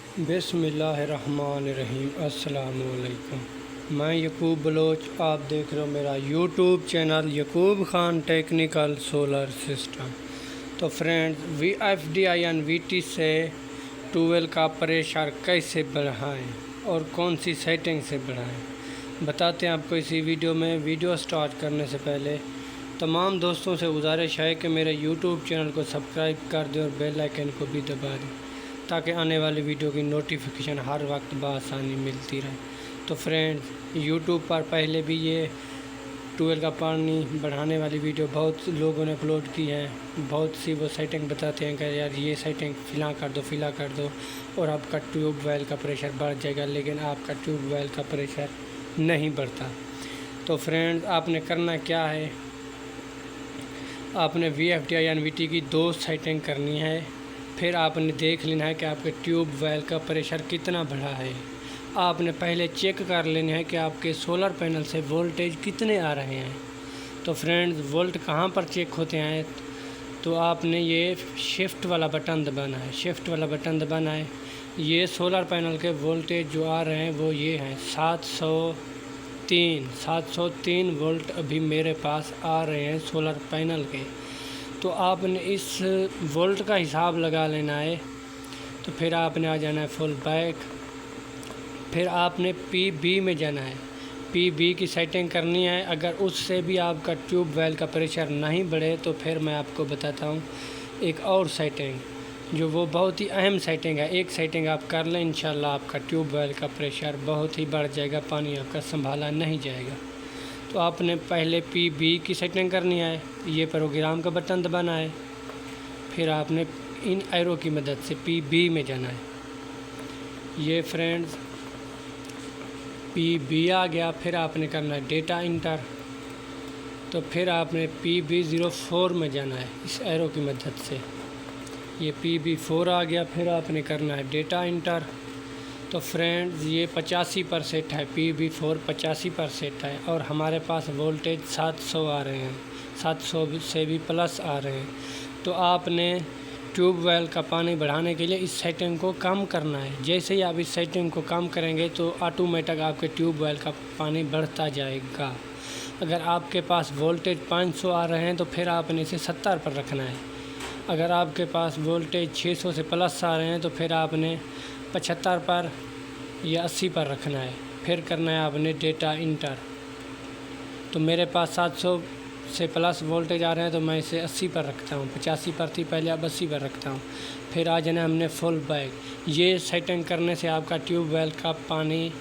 बिस्मिल्लाहिर्रहमानिर्रहीम। अस्सलाम वालेकुम। मैं यकूब बलोच, आप देख रहे हो मेरा YouTube channel Yakub Khan technical solar system. तो फ्रेंड्स, VFDI से ट्यूबवेल का प्रेशर कैसे बढ़ाएं और कौन सी सेटिंग से बढ़ाएं, बताते हैं आपको इसी वीडियो में। वीडियो स्टार्ट करने से पहले तमाम दोस्तों से गुजारिश है कि मेरे यूट्यूब चैनल को सब्सक्राइब कर दें और बेल आइकन को भी दबा दें ताकि आने वाली वीडियो की नोटिफिकेशन हर वक्त बआसानी मिलती रहे। तो फ्रेंड्स, यूट्यूब पर पहले भी ये ट्यूबवेल का पानी बढ़ाने वाली वीडियो बहुत लोगों ने अपलोड की है। बहुत सी वो सेटिंग बताते हैं कि यार ये सेटिंग फिला कर दो और आपका ट्यूबवेल का प्रेशर बढ़ जाएगा, लेकिन आपका ट्यूबवेल का प्रेशर नहीं बढ़ता। तो फ्रेंड्स, आपने करना क्या है, आपने VFDI की 2 सेटिंग करनी है। फिर आपने देख लेना है कि आपके ट्यूबवेल का प्रेशर कितना बढ़ा है। आपने पहले चेक कर लेना है कि आपके सोलर पैनल से वोल्टेज कितने आ रहे हैं। तो फ्रेंड्स, वोल्ट कहाँ पर चेक होते हैं, तो आपने ये शिफ्ट वाला बटन दबाना है। शिफ्ट वाला बटन दबाना है। ये सोलर पैनल के वोल्टेज जो आ रहे हैं वो ये हैं 703 वोल्ट अभी मेरे पास आ रहे हैं सोलर पैनल के। तो आपने इस वोल्ट का हिसाब लगा लेना है। तो फिर आपने आ जाना है फुल बैक। फिर आपने PB में जाना है। PB की सेटिंग करनी है। अगर उससे भी आपका ट्यूबवेल का प्रेशर नहीं बढ़े तो फिर मैं आपको बताता हूँ एक और सेटिंग, जो वो बहुत ही अहम सेटिंग है। एक सेटिंग आप कर लें, इंशाल्लाह आपका ट्यूबवेल का प्रेशर बहुत ही बढ़ जाएगा, पानी आपका संभाला नहीं जाएगा। तो आपने पहले PB की सेटिंग करनी है। ये प्रोग्राम का बटन दबाना है। फिर आपने इन एरो की मदद से PB में जाना है। ये फ्रेंड्स PB आ गया। फिर आपने करना है डेटा इंटर। तो फिर आपने PB04 में जाना है इस एरो की मदद से। ये PB4 आ गया। फिर आपने करना है डेटा इंटर। तो फ्रेंड्स, ये 85% है, PB4 85% है और हमारे पास वोल्टेज 700 आ रहे हैं, 700 से भी प्लस आ रहे हैं। तो आपने ट्यूबवेल का पानी बढ़ाने के लिए इस सेटिंग को कम करना है। जैसे ही आप इस सेटिंग को कम करेंगे तो ऑटोमेटिक आपके ट्यूबवेल का पानी बढ़ता जाएगा। अगर आपके पास वोल्टेज 500 आ रहे हैं तो फिर आपने इसे 70 पर रखना है। अगर आपके पास वोल्टेज 600 से प्लस आ रहे हैं तो फिर आपने 75 पर या 80 पर रखना है। फिर करना है आपने डेटा इंटर। तो मेरे पास 700 से प्लस वोल्टेज आ रहे हैं तो मैं इसे 80 पर रखता हूँ। 85 पर थी पहले, अब 80 पर रखता हूँ। फिर आ जाना हमने फुल बैक। ये सेटिंग करने से आपका ट्यूबवेल का पानी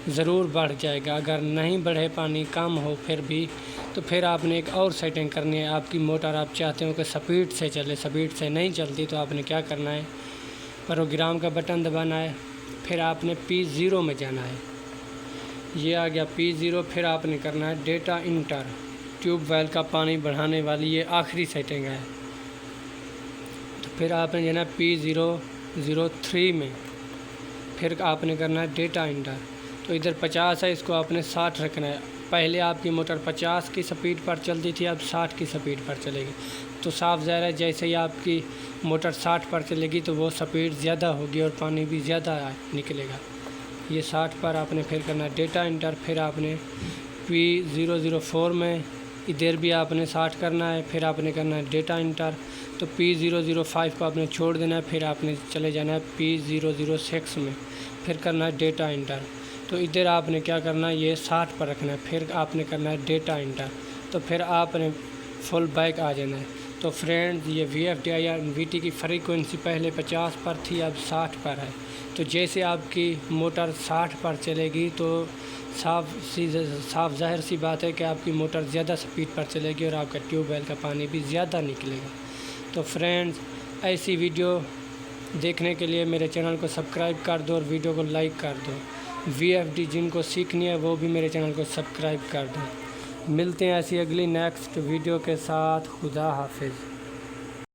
ज़रूर बढ़ जाएगा। अगर नहीं बढ़े, पानी कम हो फिर भी, तो फिर आपने एक और सेटिंग करनी है। आपकी मोटर आप चाहते हो कि स्पीड से चले, स्पीड से नहीं चलती, तो आपने क्या करना है, प्रोग्राम का बटन दबाना है। फिर आपने P0 में जाना है। ये आ गया P0। फिर आपने करना है डेटा इंटर। ट्यूबवेल का पानी बढ़ाने वाली ये आखिरी सेटिंग है। तो फिर आपने जाना P003 में। फिर आपने करना है डेटा इंटर। तो इधर 50 है, इसको आपने 60 रखना है। पहले आपकी मोटर 50 की स्पीड पर चलती थी, अब 60 की स्पीड पर चलेगी। तो साफ ज़ाहिर है, जैसे ही आपकी मोटर 60 पर चलेगी तो वो स्पीड ज़्यादा होगी और पानी भी ज़्यादा निकलेगा। ये 60 पर आपने फिर करना है डेटा इंटर। फिर आपने P004 में इधर भी आपने 60 करना है। फिर आपने करना है डेटा इंटर। तो P005 को आपने छोड़ देना है। फिर आपने चले जाना है P006 में। फिर करना है डेटा इंटर। तो इधर आपने क्या करना है, ये 60 पर रखना है। फिर आपने करना है डेटा इंटर। तो फिर आपने फुल बैक आ जाना है। तो फ्रेंड्स, ये VFDI की फ्रीक्वेंसी पहले 50 पर थी, अब 60 पर है। तो जैसे आपकी मोटर 60 पर चलेगी तो साफ ज़ाहिर सी बात है कि आपकी मोटर ज़्यादा स्पीड पर चलेगी और आपका ट्यूबवेल का पानी भी ज़्यादा निकलेगा। तो फ्रेंड्स, ऐसी वीडियो देखने के लिए मेरे चैनल को सब्सक्राइब कर दो और वीडियो को लाइक कर दो। VFD जिनको सीखनी है वो भी मेरे चैनल को सब्सक्राइब कर दो। मिलते हैं ऐसी अगली नेक्स्ट वीडियो के साथ। खुदा हाफिज़।